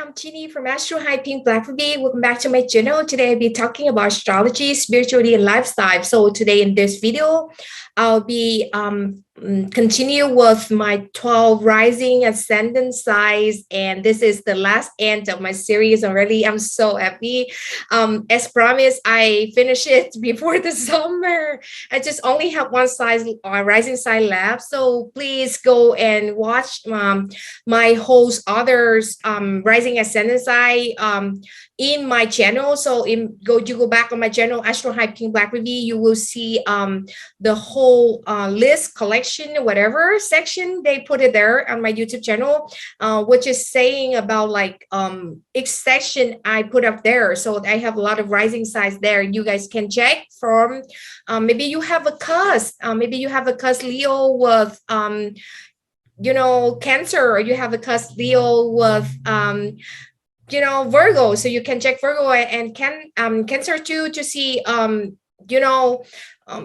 I'm Chini from ASTROHYPE PINKBLACKVIVI. Welcome back to my channel. Today I'll be talking about astrology, spirituality, and lifestyle. So today in this video, I'll be continue with my 12 rising ascendant signs, and this is the last end of my series already. I'm so happy. As promised, I finished it before the summer. I just only have one size rising sign left, so please go and watch my host others rising ascendant sign in my channel. So you go back on my channel, ASTROHYPE PINKBLACKVIVI, you will see the whole list, collection, whatever section they put it there on my YouTube channel, which is saying about like each section I put up there. So I have a lot of rising signs there. You guys can check from maybe you have a cusp, Leo with you know, Cancer, or you have a cusp Leo with you know, Virgo, so you can check Virgo and Cancer too to see you know,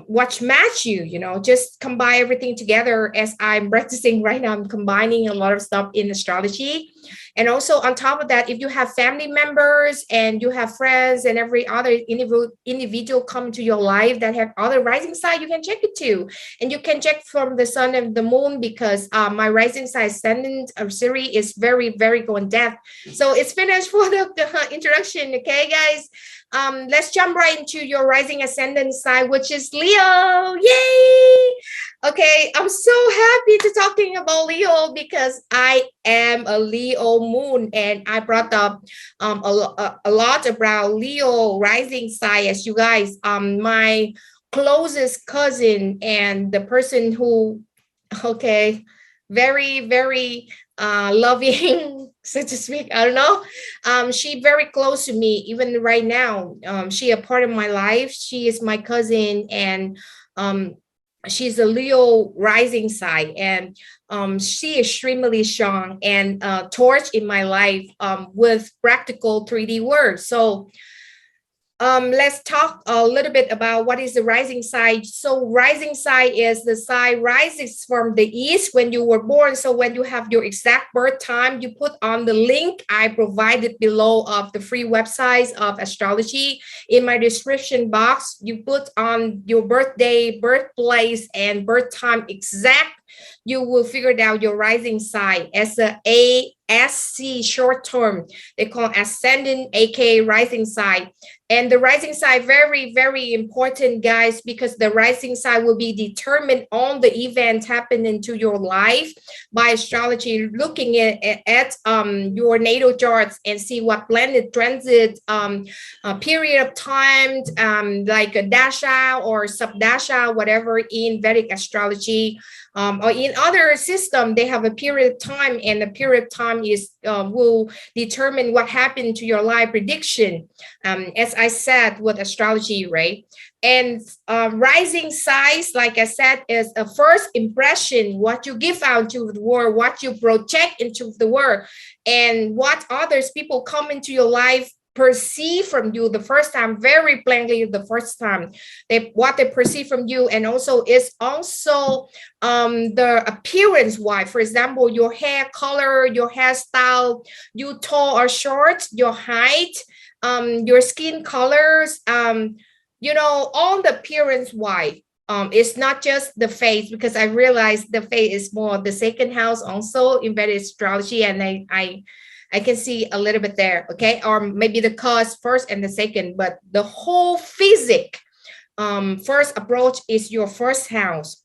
what match you know, just combine everything together. As I'm practicing right now, I'm combining a lot of stuff in astrology. And also on top of that, if you have family members and you have friends and every other individual come into your life that have other rising sign, you can check it too. And you can check from the sun and the moon, because my rising sign ascendant series is very, very going depth. So it's finished for the introduction. Okay, guys. Let's jump right into your rising ascendant sign, which is Leo. Yay! Okay, I'm so happy to talking about Leo because I am a Leo moon, and I brought up a lot about Leo rising sign. As you guys, my closest cousin and the person who, okay, very, very loving, so to speak, I don't know, she very close to me even right now. She a part of my life. She is my cousin, and she's a Leo rising sign, and she is extremely strong and torch in my life with practical 3D words. So let's talk a little bit about what is the rising sign. So rising sign is the sign rises from the east when you were born. So when you have your exact birth time, you put on the link I provided below of the free websites of astrology. In my description box, you put on your birthday, birthplace, and birth time exact. You will figure out your rising sign as a ASC short term. They call ascendant, aka rising sign. And the rising sign, very, very important, guys, because the rising sign will be determined on the event happening to your life by astrology, looking at your natal charts and see what planet transit period of time, like a dasha or subdasha, whatever in Vedic astrology. Or in other system, they have a period of time, and the period of time is will determine what happened to your life prediction. As I said with astrology, right? And rising signs, like I said, is a first impression, what you give out to the world, what you project into the world, and what others people come into your life perceive from you the first time, very plainly the first time, what they perceive from you. And also it's also the appearance wise. For example, your hair color, your hairstyle, you tall or short, your height, your skin colors, you know, all the appearance wise. It's not just the face, because I realized the face is more the second house also in Vedic astrology, and I can see a little bit there, okay? Or maybe the cause first and the second, but the whole physic first approach is your first house.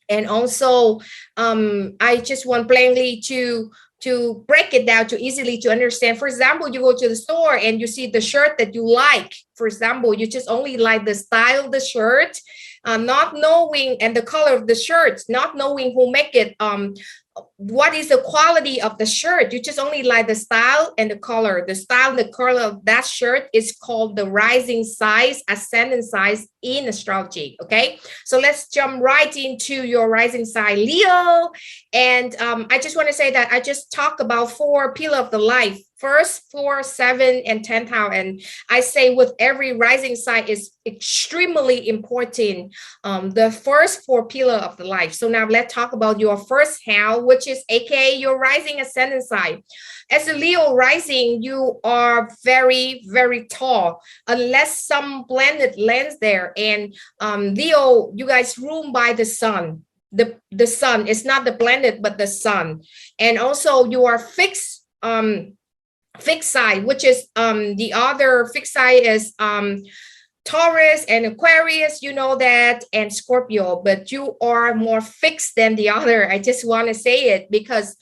And also, I just want plainly to break it down to easily to understand. For example, you go to the store and you see the shirt that you like. For example, you just only like the style of the shirt, not knowing, and the color of the shirt, not knowing who make it, what is the quality of the shirt. You just only like the style and the color. The style and the color of that shirt is called the rising size, ascendant size in astrology. Okay, so let's jump right into your rising sign, Leo. And I just want to say that I just talked about 4 pillars of the life. First, 4, 7, and 10th house. And I say with every rising sign is extremely important. The first 4 pillars of the life. So now let's talk about your first house, which which is aka your rising ascendant sign. As a Leo rising, you are very, very tall, unless some planet lands there. And Leo, you guys rule by the sun. The sun is not the planet, but the sun. And also you are fixed sign, which is the other fixed sign is Taurus and Aquarius, you know that, and Scorpio, but you are more fixed than the other. I just want to say it because,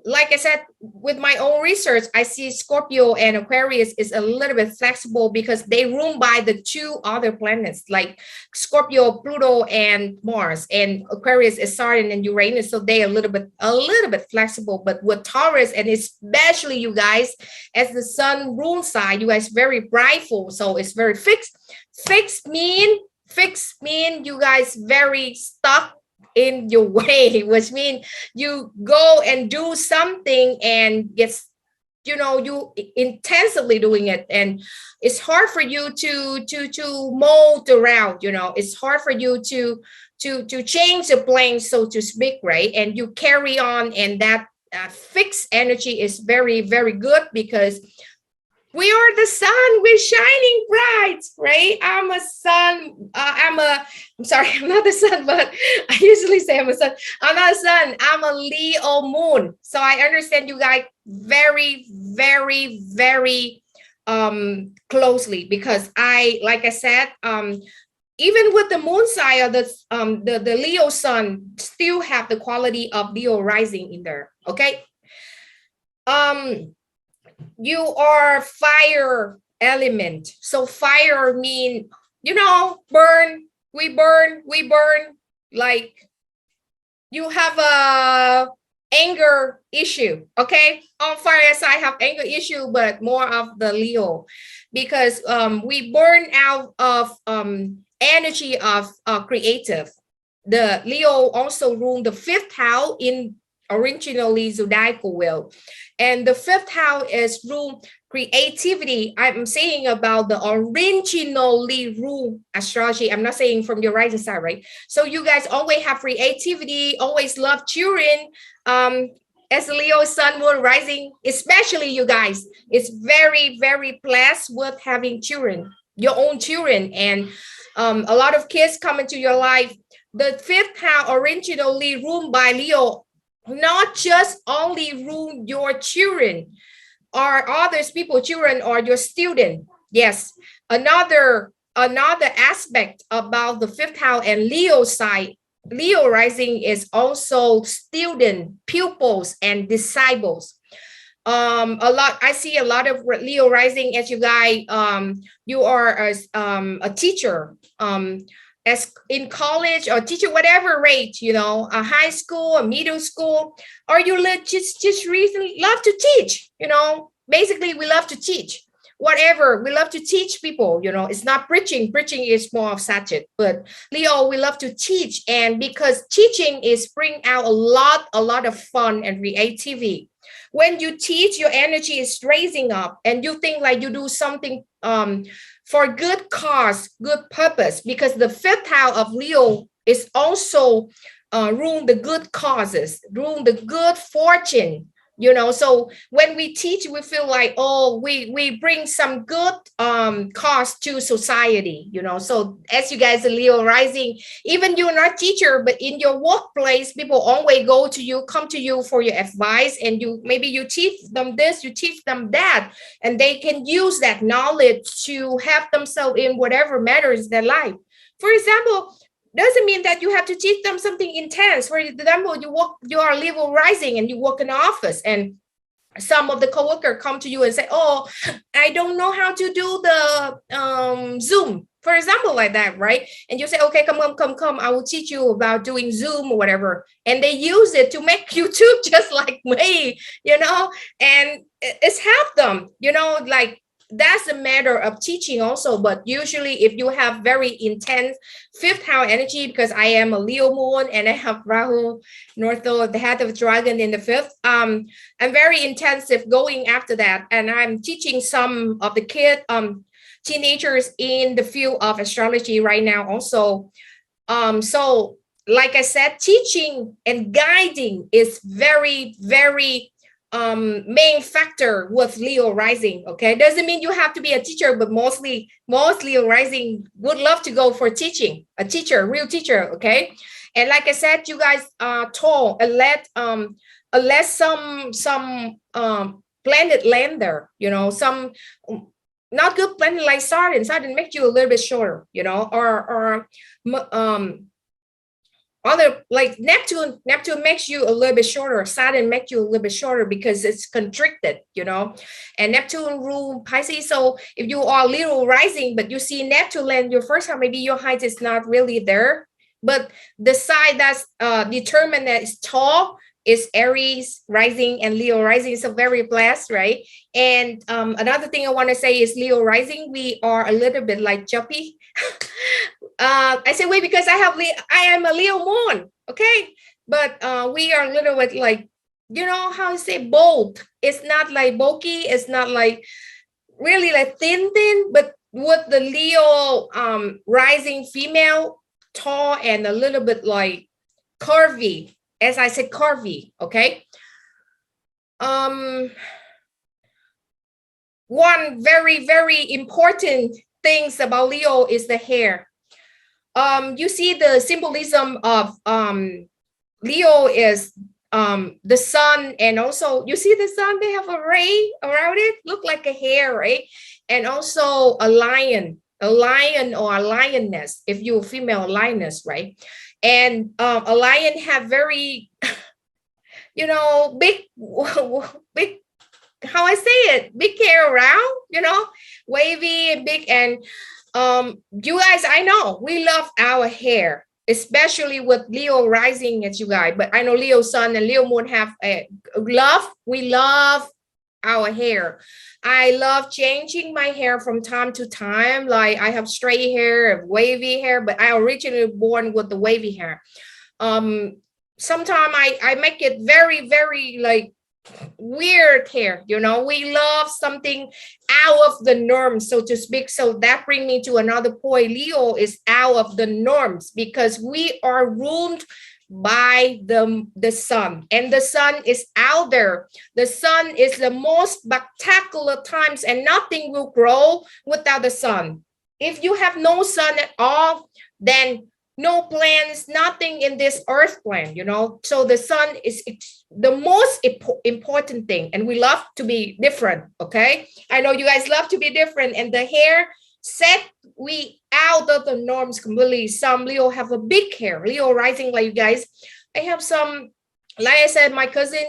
like I said, with my own research, I see Scorpio and Aquarius is a little bit flexible because they rule by the two other planets, like Scorpio, Pluto, and Mars, and Aquarius is Saturn and Uranus. So they are a little bit flexible. But with Taurus, and especially you guys, as the sun rule sign, you guys very brightful, so it's very fixed. Fixed mean you guys very stuck in your way, which means you go and do something and gets, you know, you intensively doing it, and it's hard for you to mold around, you know, it's hard for you to change the plane, so to speak, right? And you carry on, and that fixed energy is very, very good because we are the sun. We're shining bright, right? I'm a sun. I'm sorry, I'm not the sun, but I usually say I'm a sun. I'm not a sun. I'm a Leo moon. So I understand you guys very, very, very closely because like I said, even with the moon sign of the Leo sun still have the quality of Leo rising in there. Okay. You are fire element. So fire mean, you know, burn, we burn, like you have a anger issue. Okay. On fire side, I have anger issue, but more of the Leo because we burn out of energy of creative. The Leo also rule the fifth house in originally zodiacal wheel, and the fifth house is rule creativity. I'm saying about the originally rule astrology. I'm not saying from your rising side, right? So you guys always have creativity, always love children. As Leo sun moon rising, especially you guys, it's very, very blessed with having children, your own children, and a lot of kids come into your life. The fifth house originally ruled by Leo not just only rule your children or others people children or your student. Yes, another aspect about the fifth house and Leo side, Leo rising, is also student, pupils, and disciples. I see a lot of Leo rising as you guys. You are a teacher, as in college or teacher, whatever rate, you know, a high school, a middle school, or you just recently love to teach, you know. Basically, we love to teach. Whatever, we love to teach people, you know. It's not preaching. Preaching is more of satchit, but Leo, we love to teach, and because teaching is bring out a lot of fun and creativity. When you teach, your energy is raising up, and you think like you do something for good cause, good purpose, because the fifth house of Leo is also rule the good causes, rule the good fortune, you know. So when we teach, we feel like, oh, we bring some good cause to society, you know. So as you guys are Leo rising, even you're not teacher, but in your workplace, people always come to you for your advice, and maybe you teach them this, you teach them that, and they can use that knowledge to help themselves in whatever matters their life. For example, doesn't mean that you have to teach them something intense. For example, you are Leo rising and you work in an office, and some of the coworkers come to you and say, oh, I don't know how to do the Zoom, for example, like that, right? And you say, okay, come, I will teach you about doing Zoom or whatever. And they use it to make YouTube just like me, you know, and it's helped them, you know, like that's a matter of teaching also. But usually if you have very intense fifth house energy, because I am a Leo moon and I have Rahu North Node, the head of dragon in the fifth, I'm very intensive going after that, and I'm teaching some of the kids, teenagers in the field of astrology right now also. So like I said, teaching and guiding is very, very main factor with Leo rising. Okay, doesn't mean you have to be a teacher, but mostly Leo rising would love to go for teaching, a teacher, real teacher. Okay, and like I said, you guys told let some planet lander, you know, some not good planet like Saturn makes you a little bit shorter, you know, or other like Neptune makes you a little bit shorter. Saturn makes you a little bit shorter because it's constricted, you know, and Neptune rule Pisces. So if you are Leo rising, but you see Neptune land your first time, maybe your height is not really there, but the side that's determined that is tall is Aries rising and Leo rising. So very blessed, right? And another thing I want to say is Leo rising, we are a little bit like jumpy. I say wait because I am a Leo moon, okay, but we are a little bit like, you know how I say, bold. It's not like bulky, it's not like really like thin, but with the Leo rising female, tall and a little bit like curvy, as I said, curvy. Okay. One very, very important things about Leo is the hair. You see the symbolism of Leo is the sun, and also you see the sun, they have a ray around it, look like a hair, right? And also a lion or a lioness, if you're a female lioness, right? And a lion have very, you know, big, how I say it, big hair around, you know, wavy and big. And you guys, I know we love our hair, especially with Leo rising as you guys, but I know Leo sun and Leo moon have a love. We love our hair. I love changing my hair from time to time. Like I have straight hair, wavy hair, but I originally born with the wavy hair. Sometimes I make it very, very like weird hair, you know. We love something out of the norm, so to speak. So that brings me to another point. Leo is out of the norms because we are ruled by the sun, and the sun is out there. The sun is the most spectacular times, and nothing will grow without the sun. If you have no sun at all, then no plants, nothing in this earth plan, you know. So the sun is the most important thing, and we love to be different. Okay, I know you guys love to be different, and the hair set we out of the norms completely. Some Leo have a big hair, Leo rising like you guys. I have some, like I said, my cousin,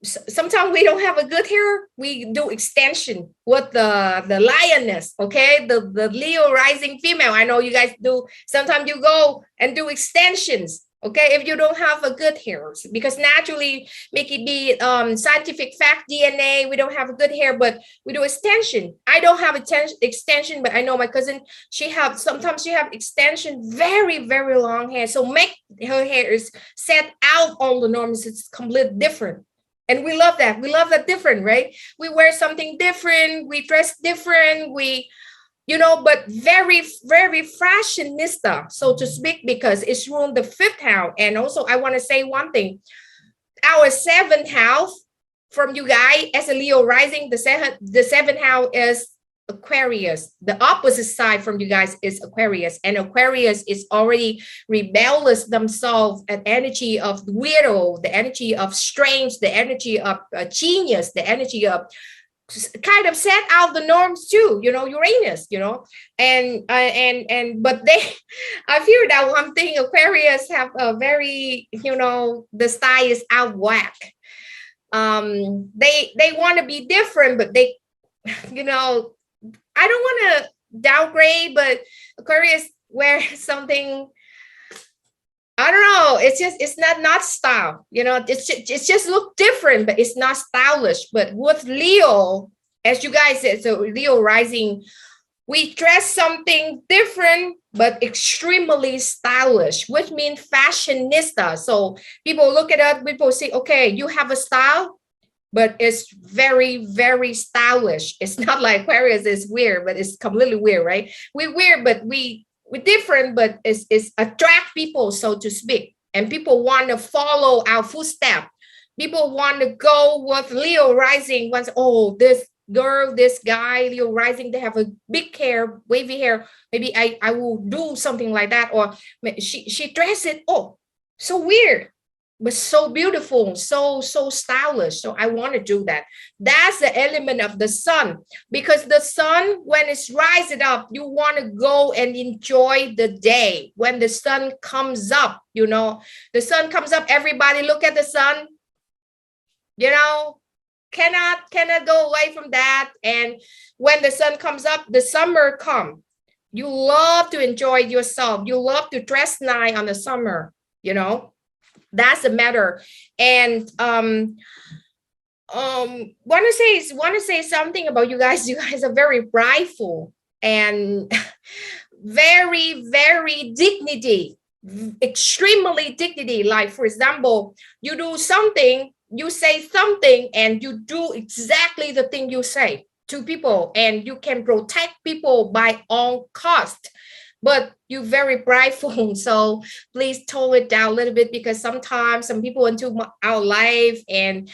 sometimes we don't have a good hair, we do extension with the lioness. Okay, the Leo rising female, I know you guys do. Sometimes you go and do extensions, okay, if you don't have a good hair, because naturally make it be scientific fact, DNA, we don't have a good hair, but we do extension. I don't have extension, but I know my cousin, sometimes she have extension, very, very long hair, so make her hair is set out on the norms. It's completely different, and we love that. We love that different, right? We wear something different, we dress different, we, you know, but very, very fashionista, so to speak, because it's ruined the fifth house. And also I want to say one thing, our seventh house from you guys as a Leo rising, the seventh house is Aquarius. The opposite side from you guys is Aquarius, and Aquarius is already rebellious themselves, an energy of weirdo, the energy of strange, the energy of genius, the energy of kind of set out the norms too, you know, Uranus, you know, and but they, I feel that one thing, Aquarius have a very, you know, the style is out whack. They want to be different, but they, you know, I don't want to downgrade, but Aquarius wear something, I don't know, it's not style, you know, it's just look different, but it's not stylish. But with Leo, as you guys said, so Leo rising, we dress something different but extremely stylish, which means fashionista. So people look at us, people say, okay, you have a style, but it's very, very stylish. It's not like Aquarius is weird, but it's completely weird, right? We're weird, but we we're different, but it's attract people, so to speak. And people want to follow our footsteps. People want to go with Leo rising. Once, oh, this girl, this guy, Leo rising, they have a big hair, wavy hair. Maybe I will do something like that. Or she dressed it, oh, so weird, but so beautiful, so stylish. So I want to do that. That's the element of the sun, because the sun, when it's rising up, you want to go and enjoy the day. When the sun comes up, you know, the sun comes up, everybody look at the sun, you know, cannot go away from that. And when the sun comes up, the summer come, you love to enjoy yourself, you love to dress nice on the summer, you know. That's the matter. And want to say something about you guys. You guys are very prideful and very dignity, extremely dignity. Like, for example, you do something, you say something, and you do exactly the thing you say to people, and you can protect people by all cost. But you're very prideful, so please tone it down a little bit, because sometimes some people into our life, and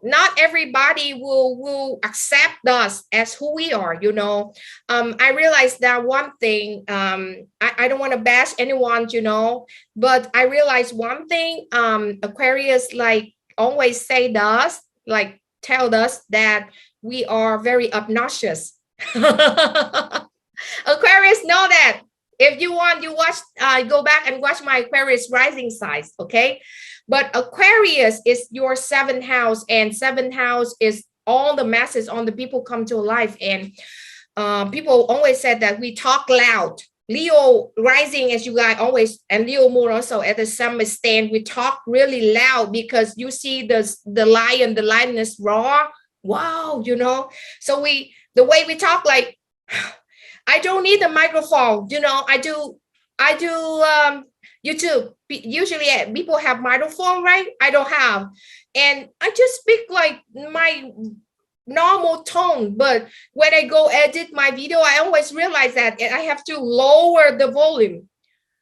not everybody will accept us as who we are, you know. I realized that one thing. I don't want to bash anyone, you know, but I realized one thing. Aquarius, like, always say to us, like, tell us that we are very obnoxious. Aquarius know that. If you want, you watch, go back and watch my Aquarius rising signs, okay? But Aquarius is your seventh house, and seventh house is all the masses, all the people come to life. And people always said that we talk loud. Leo rising, as you guys always, and Leo moon also at the same stand, we talk really loud, because you see the lion, the lioness roar. Wow, you know. So the way we talk, like, I don't need a microphone, you know. I do YouTube. Usually people have microphone, right? I don't have. And I just speak like my normal tone. But when I go edit my video, I always realize that I have to lower the volume.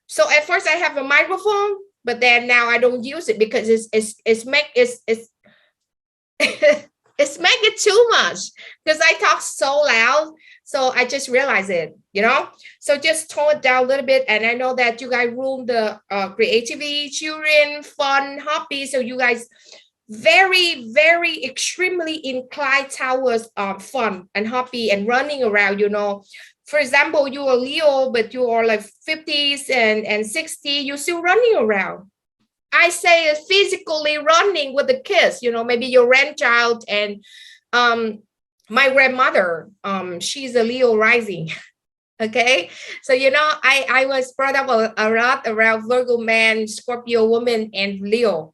So at first I have a microphone, but then now I don't use it, because it's make it too much, because I talk so loud. So I just realized it, you know. So just tone it down a little bit. And I know that you guys rule the creativity, children, fun, hobby. So you guys very extremely inclined towards fun and hobby and running around, you know. For example, you are Leo, but you are like 50s and 60, you're still running around. I say physically running with the kids, you know, maybe your grandchild. And my grandmother, she's a Leo rising. Okay, so you know, I was brought up a lot around Virgo man, Scorpio woman, and Leo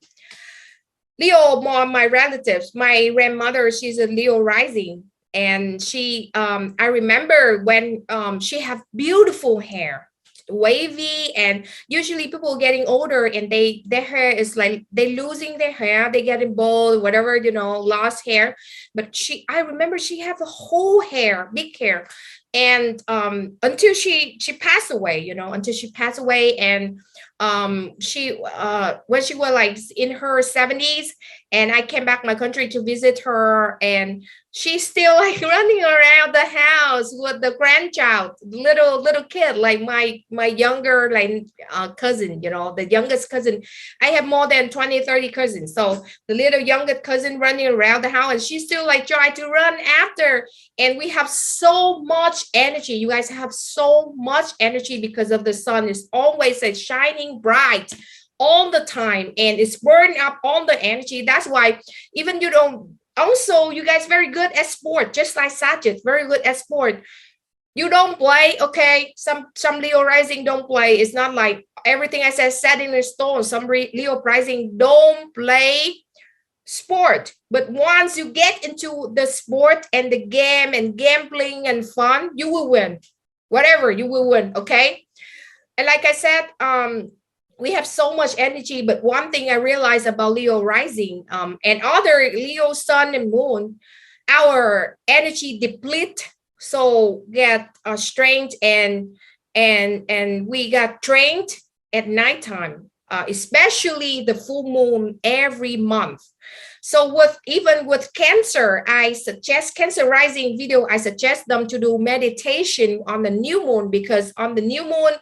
more my relatives. My grandmother, she's a Leo rising, and she I remember when she have beautiful hair, wavy. And usually people getting older, and their hair is like they losing their hair, they getting bald, whatever, you know, lost hair. But I remember she have a whole hair, big hair. And until she passed away, you know, until she passed away. And she when she was like in her 70s, and I came back my country to visit her, and she's still like running around the house with the grandchild, little kid, like my younger like cousin, you know, the youngest cousin. I have more than 20-30 cousins, so the little youngest cousin running around the house, and she's still like trying to run after. And we have so much energy. You guys have so much energy, because of the sun is always like shining bright all the time, and it's burning up all the energy. That's why even you don't. Also, you guys very good at sport, just like Sagittarius, very good at sport. You don't play, okay? Some Leo rising don't play. It's not like everything I said set in stone. Some Leo rising don't play sport. But once you get into the sport and the game and gambling and fun, you will win. Whatever, you will win, okay? And like I said, we have so much energy. But one thing I realized about Leo rising and other Leo sun and moon, our energy deplete, so get strength and and we got trained at nighttime, especially the full moon every month. So even with Cancer, I suggest Cancer rising video, I suggest them to do meditation on the new moon, because on the new moon,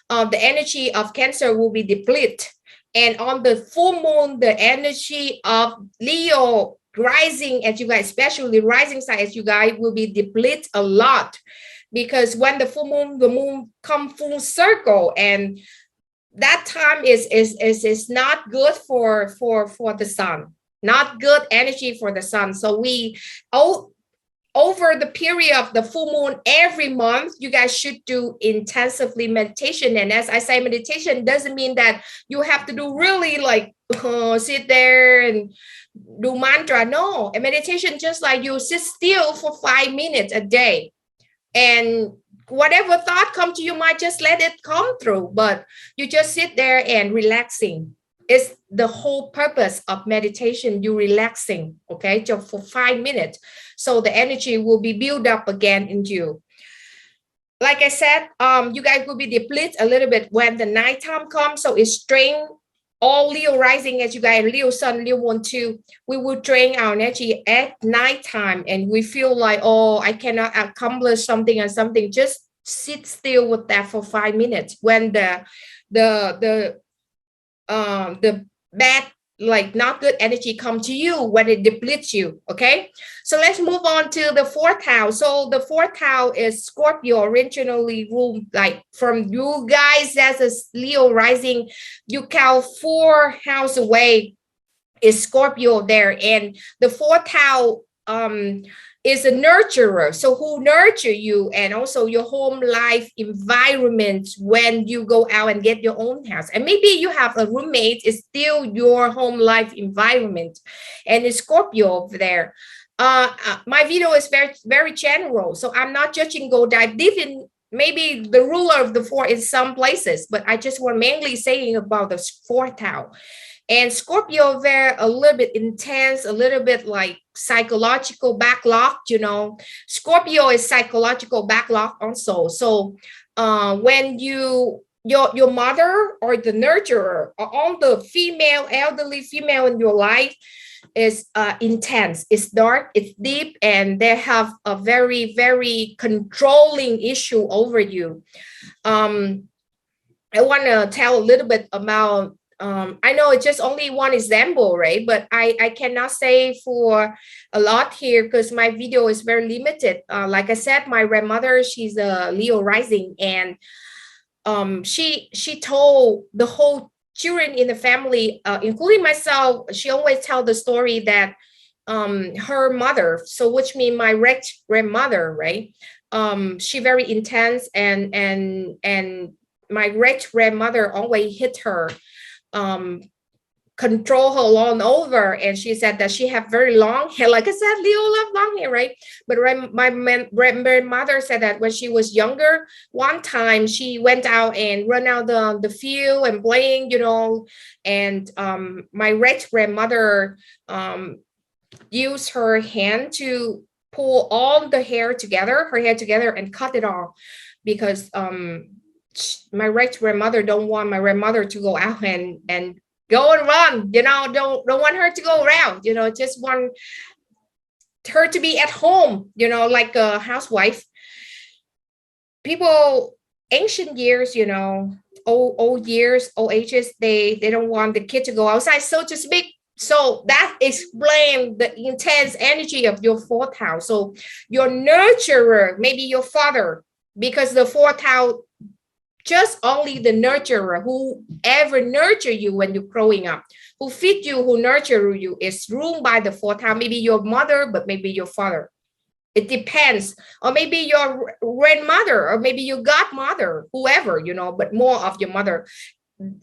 the energy of Cancer will be depleted. And on the full moon, the energy of Leo rising as you guys, especially rising sign as you guys, will be depleted a lot. Because when the moon come full circle, and that time is not good for the sun, not good energy for the sun. So we over the period of the full moon every month, you guys should do intensively meditation. And as I say, meditation doesn't mean that you have to do really like sit there and do mantra. No, a meditation just like you sit still for 5 minutes a day, and whatever thought come to your mind, just let it come through, but you just sit there and relaxing. It's the whole purpose of meditation, you relaxing, okay, just for 5 minutes, so the energy will be built up again in you. Like I said, you guys will be depleted a little bit when the nighttime comes, so it's strain. All Leo rising as you guys, Leo sun, Leo moon too, we will drain our energy at nighttime, and we feel like, oh, I cannot accomplish something and something. Just sit still with that for 5 minutes. When the bad, like not good energy come to you, when it depletes you. Okay, so let's move on to the fourth house. So the fourth house is Scorpio, originally ruled like from you guys as a Leo rising. You count 4 house away is Scorpio there, and the fourth house is a nurturer, so who nurture you, and also your home life environment when you go out and get your own house. And maybe you have a roommate, it's still your home life environment, and it's Scorpio over there. My video is very general, so I'm not judging, go dive deep in maybe the ruler of the 4 in some places, but I just want mainly saying about the fourth house. And Scorpio, they're a little bit intense, a little bit like psychological backlog, you know. Scorpio is psychological backlog also. So when your mother or the nurturer or all the female, elderly female in your life is intense, it's dark, it's deep, and they have a very, very controlling issue over you. I want to tell a little bit about I know it's just only one example, right? But I cannot say for a lot here because my video is very limited. Like I said, my grandmother, she's a Leo rising, and she told the whole children in the family, including myself, she always tell the story that her mother, so which means my grandmother, right? She very intense, and my great grandmother always hit her, control her long over, and she said that she have very long hair. Like I said, Leo love long hair, right? But my grandmother said that when she was younger, one time she went out and run out the field and playing, you know, and my great grandmother used her hand to pull all the hair together, her hair together, and cut it off, because my great grandmother don't want my grandmother to go out and go and run, you know, don't want her to go around, you know, just want her to be at home, you know, like a housewife. People, ancient years, you know, old years, old ages, they don't want the kid to go outside, so to speak. So that explains the intense energy of your fourth house. So your nurturer, maybe your father, because the fourth house, just only the nurturer, who ever nurture you when you're growing up, who feed you, who nurture you, is ruled by the fourth house. Maybe your mother, but maybe your father. It depends. Or maybe your grandmother, or maybe your godmother, whoever, you know, but more of your mother.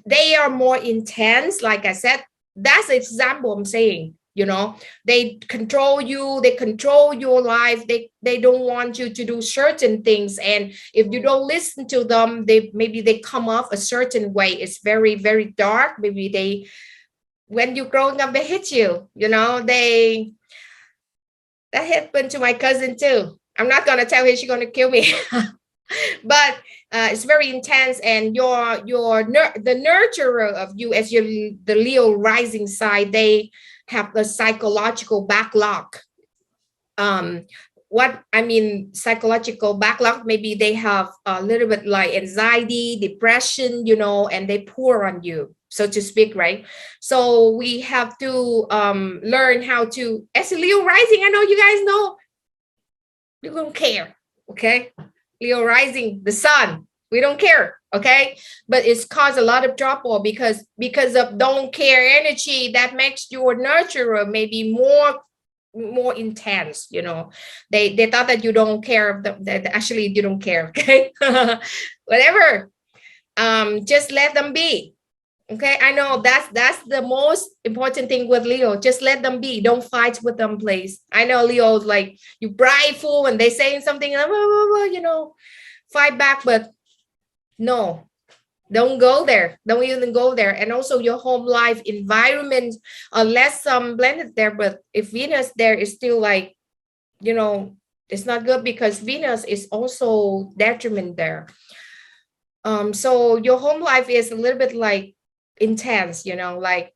They are more intense. Like I said, that's the example I'm saying. You know, they control you, they control your life, they don't want you to do certain things, and if you don't listen to them, maybe they come off a certain way. It's very, very dark. Maybe they, when you're growing up, they hit you, you know. That happened to my cousin too. I'm not gonna tell her, she's gonna kill me. But It's very intense, and the nurturer of you as the Leo rising side, they have the psychological backlog. What I mean, psychological backlog, maybe they have a little bit like anxiety, depression, you know, and they pour on you, so to speak, right? So we have to learn how to, as a Leo rising, I know you guys know, you don't care, okay? Leo rising, the sun, we don't care, okay? But it's caused a lot of trouble because of don't care energy that makes your nurturer maybe more intense, you know. They thought that you don't care, that actually you don't care, okay? Whatever, just let them be, okay? I know that's the most important thing with Leo. Just let them be, don't fight with them, please. I know Leo's like, you prideful and they saying something, you know, fight back, but no, don't go there, don't even go there. And also your home life environment, unless some blended there, but if Venus there is still like, you know, it's not good because Venus is also detriment there. So your home life is a little bit like intense, you know, like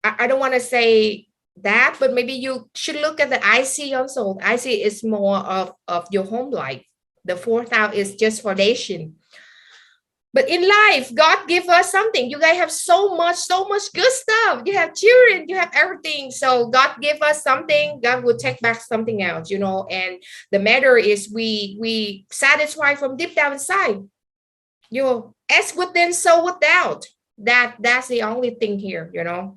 I don't want to say that, but maybe you should look at the IC also. IC is more of your home life. The fourth house is just foundation. But in life, God give us something. You guys have so much good stuff. You have children, you have everything. So God give us something, God will take back something else, you know. And the matter is we satisfy from deep down inside. You know, as within, so without. That's the only thing here, you know.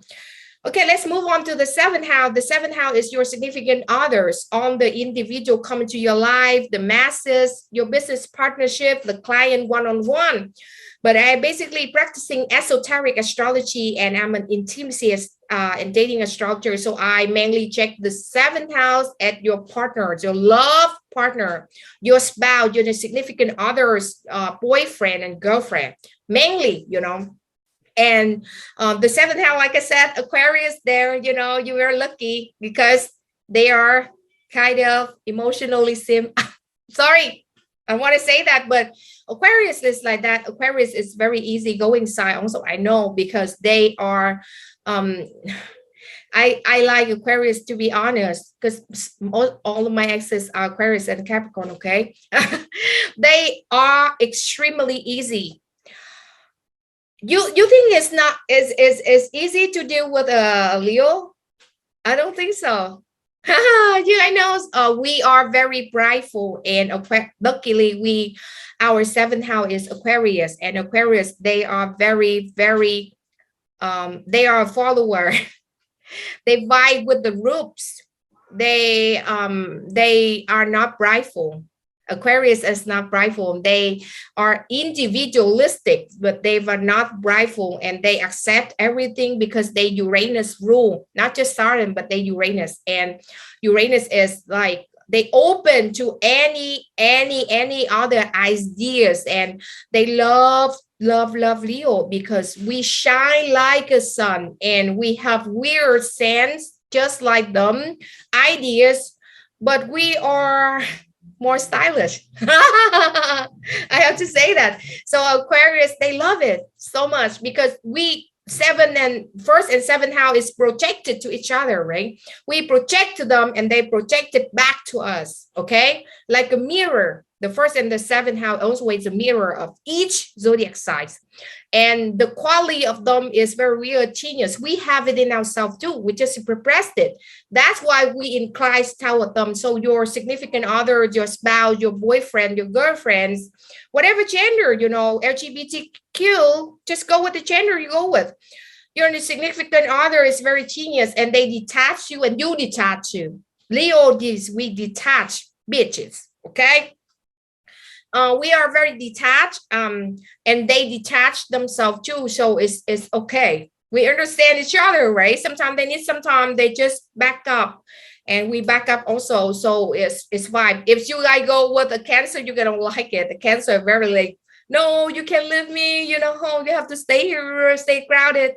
Okay, let's move on to the seventh house. The seventh house is your significant others, on the individual coming to your life, the masses, your business partnership, the client one-on-one. But I basically practicing esoteric astrology, and I'm an intimacy and dating astrologer. So I mainly check the seventh house at your partner, your love partner, your spouse, your significant others, boyfriend and girlfriend, mainly, you know. And the seventh house, like I said, Aquarius there, you know, you are lucky because they are kind of emotionally sorry, I want to say that, but Aquarius is like that. Aquarius is very easygoing side also, I know, because they are I like Aquarius, to be honest, because all of my exes are Aquarius and Capricorn, okay? They are extremely easy. You think it's not is easy to deal with a Leo? I don't think so. I know we are very prideful, and luckily our seventh house is Aquarius, and Aquarius, they are very they are a follower. They vibe with the groups. They are not prideful. Aquarius is not prideful. They are individualistic, but they are not prideful, and they accept everything because they Uranus rule, not just Saturn, but they Uranus. And Uranus is like they open to any other ideas, and they love Leo because we shine like a sun, and we have weird sense just like them, ideas, but we are more stylish. I have to say that. So Aquarius, they love it so much because we first and seventh house is projected to each other, right? We project to them and they project it back to us, okay? Like a mirror. The first and the seventh house also is a mirror of each zodiac sign. And the quality of them is very real genius. We have it in ourselves too. We just repressed it. That's why we incline toward them. So your significant other, your spouse, your boyfriend, your girlfriends, whatever gender, you know, LGBTQ, just go with the gender you go with. Your significant other is very genius, and they detach you and you detach you. Leo, we detach bitches, okay? We are very detached, and they detach themselves too. So it's okay. We understand each other, right? Sometimes they need, sometimes they just back up, and we back up also. So it's fine. If you like go with a Cancer, you're gonna like it. The Cancer are very like, no, you can't leave me. You know, you have to stay here, stay grounded.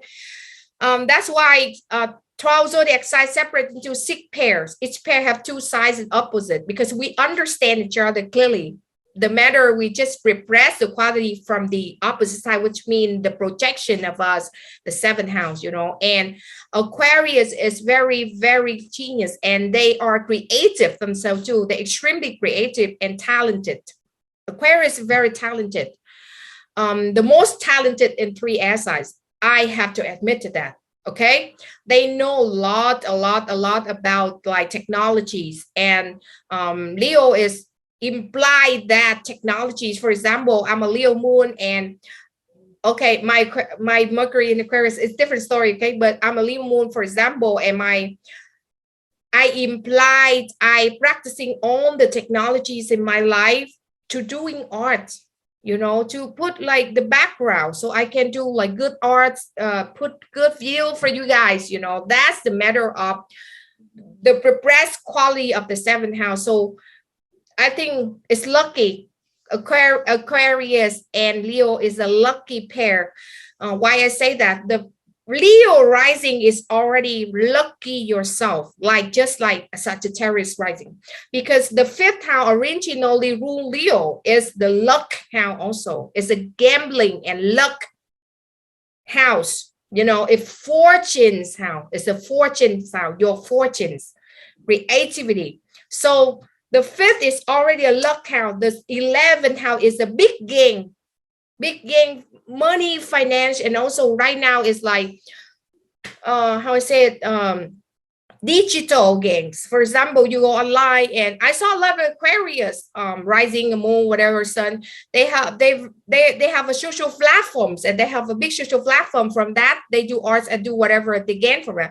That's why 12 zodiac signs separate into 6 pairs. Each pair have 2 sides and opposite because we understand each other clearly. the matter we just repress the quality from the opposite side, which means the projection of us, the seventh house, you know. And Aquarius is very, very genius, and they are creative themselves too. They're extremely creative and talented. Aquarius is very talented. The most talented in 3 air signs. I have to admit to that. Okay, they know a lot about like technologies, and Leo is imply that technologies. For example, I'm a Leo moon, and okay, my Mercury in Aquarius is different story. Okay, but I'm a Leo moon, for example, and I practicing all the technologies in my life to doing art, you know, to put like the background so I can do like good arts, put good view for you guys, you know. That's the matter of the repressed quality of the seventh house. So I think it's lucky. Aquarius and Leo is a lucky pair. Why I say that? The Leo rising is already lucky yourself, like just like a Sagittarius rising, because the 5th house originally rule Leo is the luck house also. It's a gambling and luck house. You know, if fortune's house, it's a fortune's house, your fortunes, creativity. So the 5th is already a luck house. The 11th house is a big gain, money, finance, and also right now is like how I say it, digital gains. For example, you go online, and I saw a lot of Aquarius, rising, moon, whatever, sun. They have a social platforms, and they have a big social platform. From that, they do arts and do whatever they gain from it.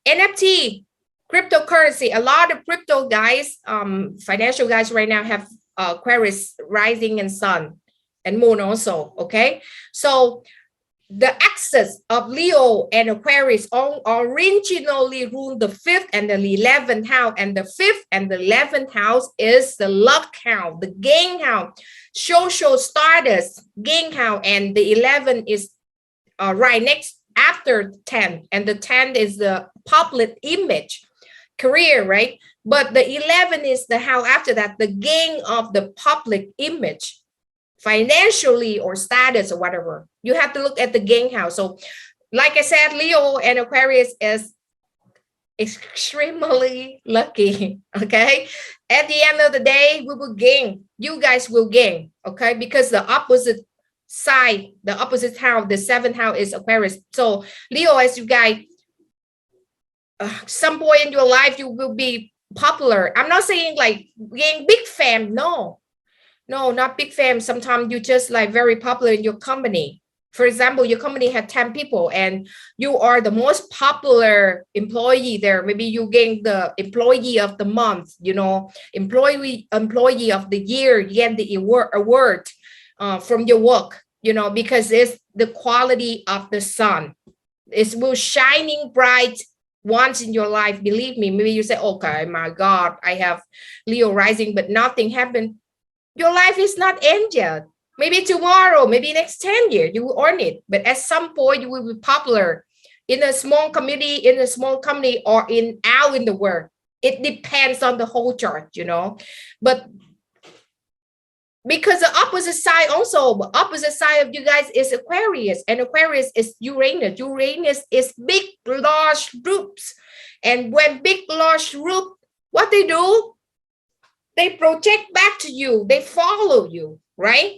NFT, cryptocurrency. A lot of crypto guys, financial guys right now have Aquarius rising and sun and moon also. Okay, so the axis of Leo and Aquarius originally ruled the 5th and the 11th house, and the 5th and the 11th house is the luck house, the gain house, social status, gain house, and the 11 is right next after 10, and the 10 is the public image, career, right? But the 11 is the house after that, the gain of the public image, financially or status or whatever. You have to look at the gain house. So like I said, Leo and Aquarius is extremely lucky. Okay, at the end of the day, we will gain, you guys will gain. Okay, because the opposite side, the opposite house, the 7th house is Aquarius. So Leo, as you guys, some point in your life you will be popular. I'm not saying like gain big fame. No, not big fame. Sometimes you just like very popular in your company. For example, your company had 10 people and you are the most popular employee there. Maybe you gain the employee of the month, you know, employee of the year. You get the award from your work, you know, because it's the quality of the sun. It will shining bright once in your life. Believe me. Maybe you say, okay, my God, I have Leo rising, but nothing happened. Your life is not end yet. Maybe tomorrow, maybe next 10 years, you will earn it. But at some point, you will be popular in a small community, in a small company, or out in the world. It depends on the whole chart, you know. But because the opposite side also, the opposite side of you guys is Aquarius, and Aquarius is Uranus. Uranus is big, large groups. And when big, large group, what they do? They project back to you. They follow you, right?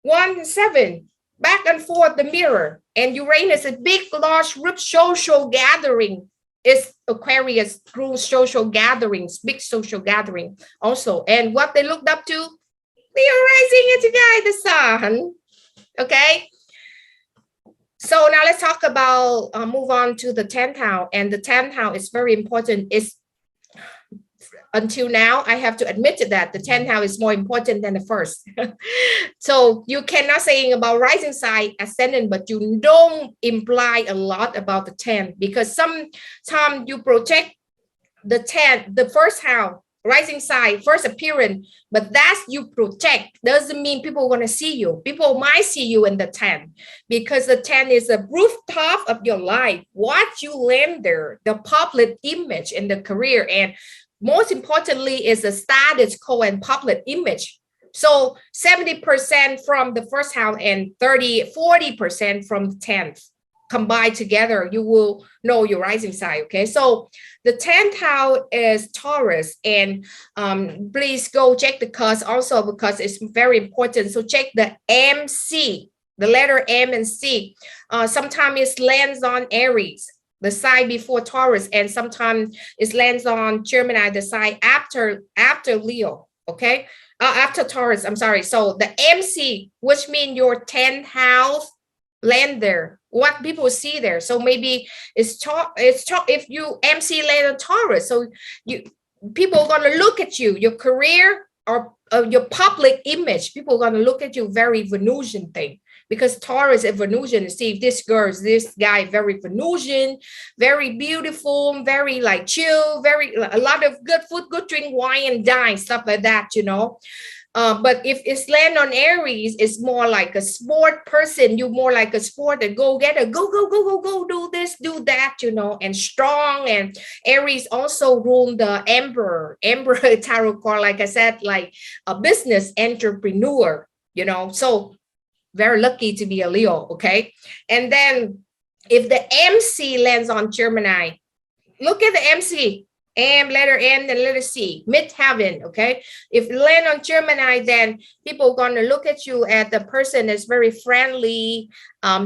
1 and 7, back and forth, the mirror. And Uranus is big, large group, social gathering. It's Aquarius through social gatherings, big social gathering also. And what they looked up to, Leo rising into guy, the sun. Okay. So now let's talk about, move on to the 10th house. And the 10th house is very important. It's until now, I have to admit to that the 10th house is more important than the first. So you cannot say about rising side, ascendant, but you don't imply a lot about the 10th, because sometimes you project the 10th, the first house, rising side, first appearance, but that's you project. Doesn't mean people want to see you. People might see you in the 10th, because the 10th is a rooftop of your life. What you land there, the public image in the career, and most importantly is the status quo and public image. So 70% from the first house and 40% from the 10th combined together, you will know your rising sign. Okay, so the 10th house is Taurus, and please go check the cards also because it's very important. So check the MC, the letter M and C. Sometimes it lands on Aries, the side before Taurus, and sometimes it lands on Gemini, the side after Leo. Okay, after Taurus, I'm sorry. So the MC, which means your 10th house, land there, what people see there. So maybe it's if you MC land on Taurus, so people are going to look at you, your career or your public image. People are going to look at you very Venusian thing, because Taurus is Venusian. See, if this guy very Venusian, very beautiful, very like chill, very a lot of good food, good drink, wine and dine, stuff like that, you know. But if it's land on Aries, it's more like a sport person. You more like a sport, and go get a go, do this, do that, you know, and strong. And Aries also rule the Emperor tarot card, like I said, like a business entrepreneur, you know. So very lucky to be a Leo. Okay, and then if the MC lands on Gemini, look at the MC. M, letter N, and letter C, midheaven. Okay, if you land on Gemini, then people are going to look at you as the person that's very friendly,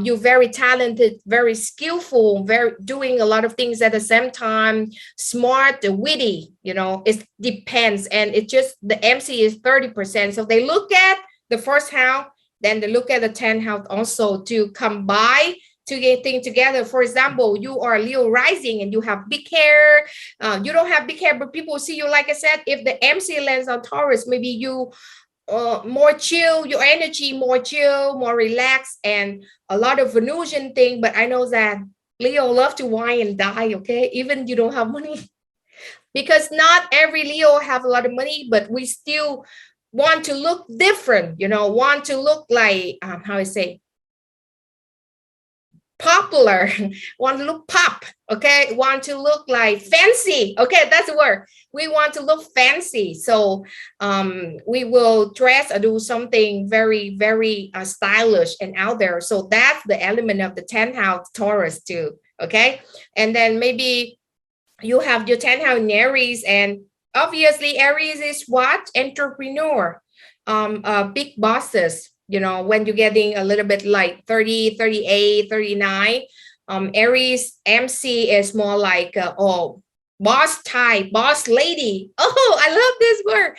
you're very talented, very skillful, very doing a lot of things at the same time, smart, witty, you know. It depends, and it just, the MC is 30%. So they look at the first house, then they look at the 10th house also to combine, to get things together. For example, you are Leo rising and you have big hair. You don't have big hair, but people see you, like I said, if the MC lands on Taurus, maybe you more chill, your energy more chill, more relaxed, and a lot of Venusian thing. But I know that Leo love to wine and die, okay? Even you don't have money. Because not every Leo have a lot of money, but we still want to look different, you know, want to look like, how I say, popular, want to look pop, okay, want to look like fancy, okay, that's the word. We want to look fancy, so we will dress or do something very, very stylish and out there. So that's the element of the 10th house Taurus too. Okay, and then maybe you have your 10th house in Aries, and obviously Aries is what? Entrepreneur, big bosses. You know, when you're getting a little bit like 30, 38, 39, Aries MC is more like, boss type, boss lady. Oh, I love this word.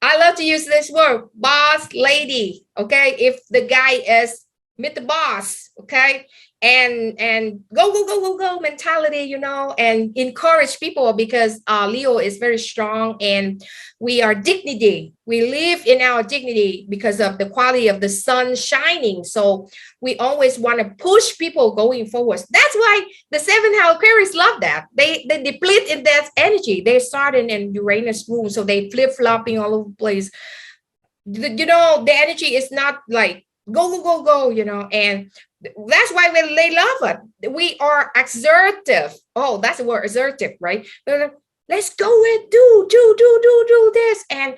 I love to use this word, boss lady. Okay, if the guy is meet the boss, okay, and go mentality, you know, and encourage people, because Leo is very strong, and we are dignity. We live in our dignity because of the quality of the sun shining. So we always want to push people going forward. That's why the 7th house Aquarius love that. They deplete in that energy. They start in Uranus room, so they flip-flopping all over the place. You know, the energy is not like go, you know, and that's why they love it. We are assertive. Oh, that's the word, assertive, right? Let's go and do this, and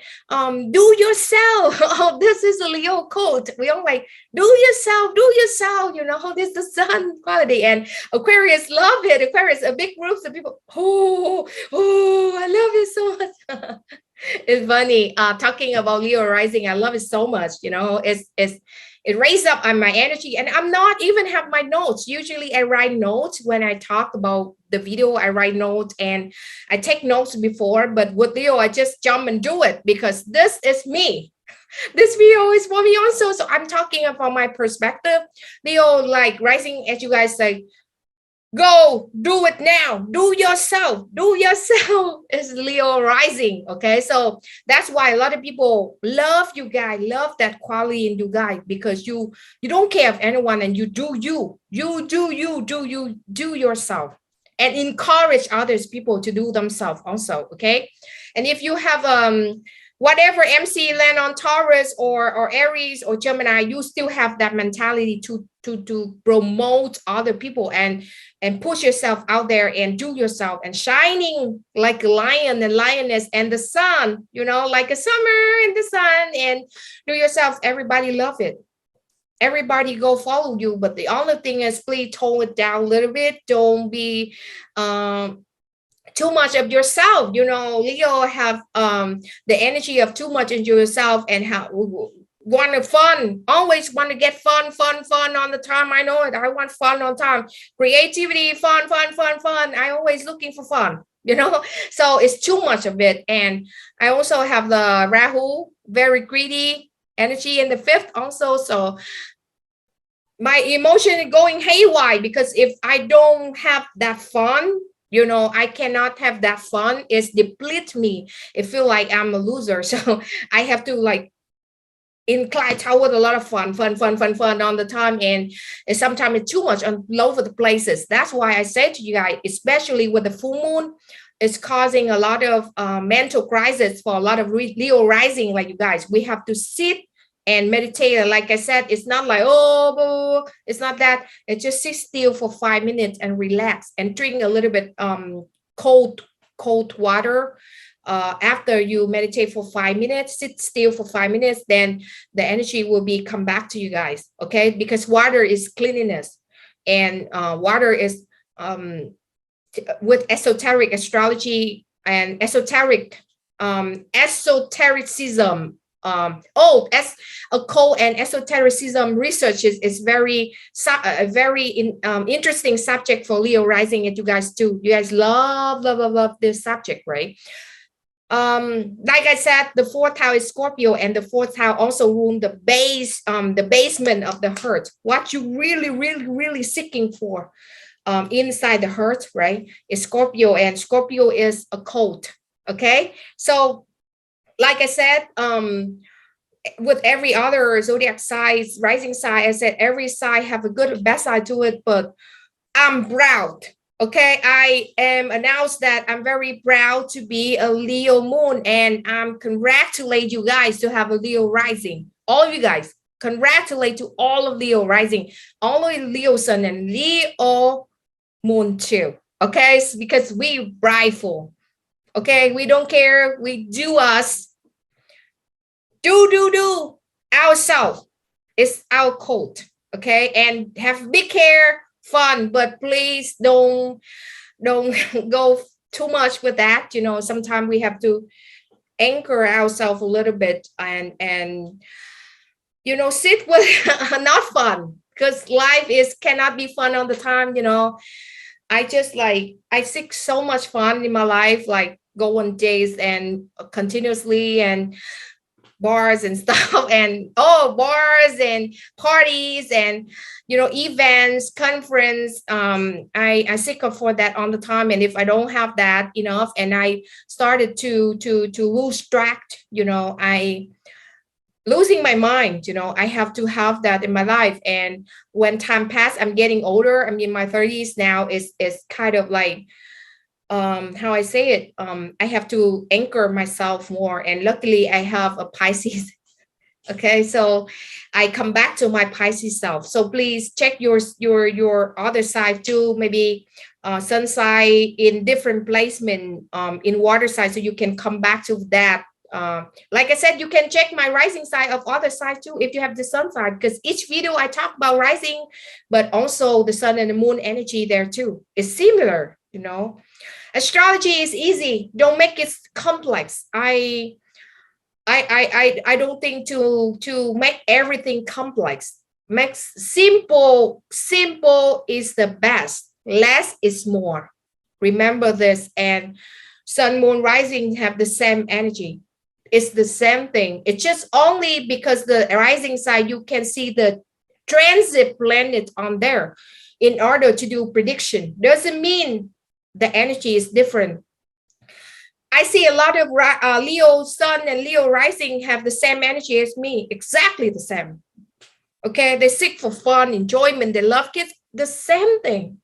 do yourself. Oh, this is a Leo quote. We all like, do yourself, you know, this is the sun quality. And Aquarius love it. Aquarius, a big groups of people. Oh, I love it so much. It's funny talking about Leo rising. I love it so much. You know, it raised up on my energy, and I'm not even have my notes. Usually I write notes when I talk about the video. I write notes and I take notes before, but with Leo, I just jump and do it because this is me. This video is for me also. So I'm talking about my perspective. Leo, like rising, as you guys say, go do it now, do yourself is Leo rising. Okay, so that's why a lot of people love you guys, love that quality in you guys, because you don't care of anyone, and you do yourself, and encourage others people to do themselves also. Okay, and if you have whatever MC land on Taurus or Aries or Gemini, you still have that mentality to promote other people and push yourself out there and do yourself and shining like a lion and lioness and the sun, you know, like a summer in the sun, and do yourself. Everybody love it. Everybody go follow you. But the only thing is, please tone it down a little bit. Don't be too much of yourself. You know, Leo have the energy of too much into yourself and how want to fun, always want to get fun on the time. I know it. I want fun on time. Creativity, fun. I always looking for fun, you know. So it's too much of it. And I also have the Rahu, very greedy energy in the 5th also. So my emotion is going haywire, because if I don't have that fun, you know, I cannot have that fun. It's deplete me. It feel like I'm a loser. So I have to like incline toward a lot of fun on the time. And sometimes it's too much all over the places. That's why I say to you guys, especially with the full moon, it's causing a lot of mental crisis for a lot of Leo rising. Like you guys, we have to sit and meditate. Like I said, it's not like, oh, it's not that. It just sit still for 5 minutes and relax and drink a little bit cold water. After you meditate for 5 minutes, sit still for 5 minutes, then the energy will be come back to you guys. Okay, because water is cleanliness, and water is with esoteric astrology and esotericism. As occult and esotericism research is very interesting subject for Leo rising, and you guys too. You guys love this subject, right? Like I said, the 4th house is Scorpio, and the 4th house also rule the basement of the heart. What you really seeking for inside the heart, right, is Scorpio, and Scorpio is occult. Okay, so like I said, with every other zodiac sign, rising sign, I said every sign have a good and bad side to it, but I'm proud. Okay, I am announced that I'm very proud to be a Leo moon, and I'm congratulate you guys to have a Leo rising. All of you guys, congratulate to all of Leo rising, all of Leo sun and Leo moon too. Okay, so because we prideful. Okay, we don't care. We do us. Do ourselves. It's our code. Okay, and have big care, fun, but please don't go too much with that. You know, sometimes we have to anchor ourselves a little bit and you know, sit with not fun, because life cannot be fun all the time. You know, I seek so much fun in my life, like go on days and continuously and bars and stuff, and bars and parties and, you know, events, conference. I seek up for that all the time, and if I don't have that enough, and I started to lose track, you know, I losing my mind. You know, I have to have that in my life. And when time passed, I'm getting older. I'm in my 30s now. Is kind of like how I say it, I have to anchor myself more, and luckily I have a Pisces. Okay, so I come back to my Pisces self. So please check your other side too, maybe sun side in different placement in water side, so you can come back to that. Like I said, you can check my rising side of other side too if you have the sun side, because each video I talk about rising, but also the sun and the moon energy there too. It's similar, you know. Astrology is easy. Don't make it complex. I don't think to make everything complex. Make simple is the best. Less is more. Remember this. And sun, moon, rising have the same energy. It's the same thing. It's just only because the rising side, you can see the transit planet on there in order to do prediction. Doesn't mean the energy is different. I see a lot of Leo sun and Leo rising have the same energy as me, exactly the same. Okay, they seek for fun, enjoyment, they love kids, the same thing.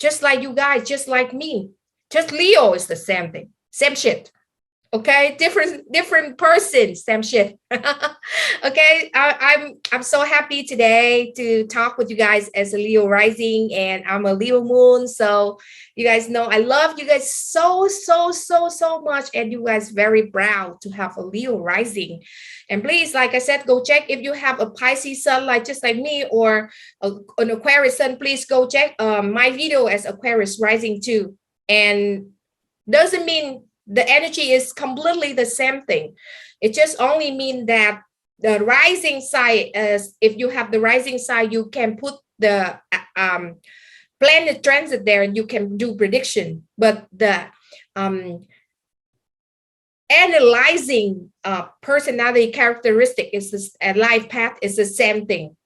Just like you guys, just like me. Just Leo is the same thing, same shit. Okay, different person, same shit. Okay, I'm so happy today to talk with you guys as a Leo rising, and I'm a Leo moon. So you guys know I love you guys so much, and you guys very proud to have a Leo rising. And please, like I said, go check if you have a Pisces sun, like just like me, or an Aquarius sun. Please go check my video as Aquarius rising too. And doesn't mean the energy is completely the same thing. It just only means that the rising side is, if you have the rising side, you can put the planet transit there and you can do prediction. But the analyzing personality characteristic is a life path is the same thing.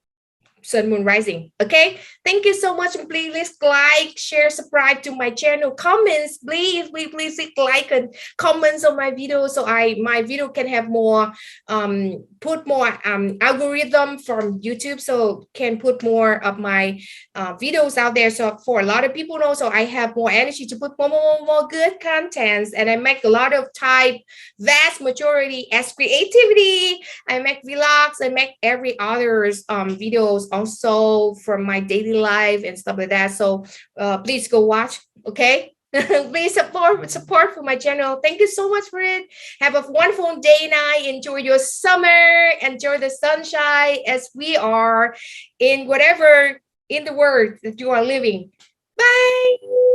Sun, moon, rising. Okay, thank you so much, and please like, share, subscribe to my channel, comments, please click like and comments on my video, so my video can have more put more algorithm from YouTube, so can put more of my videos out there, so for a lot of people know, so I have more energy to put more good contents. And I make a lot of type, vast majority as creativity. I make vlogs, I make every others videos also from my daily life and stuff like that. So please go watch. Okay. Please support for my channel. Thank you so much for it. Have a wonderful day night. Enjoy your summer. Enjoy the sunshine as we are in whatever in the world that you are living. Bye.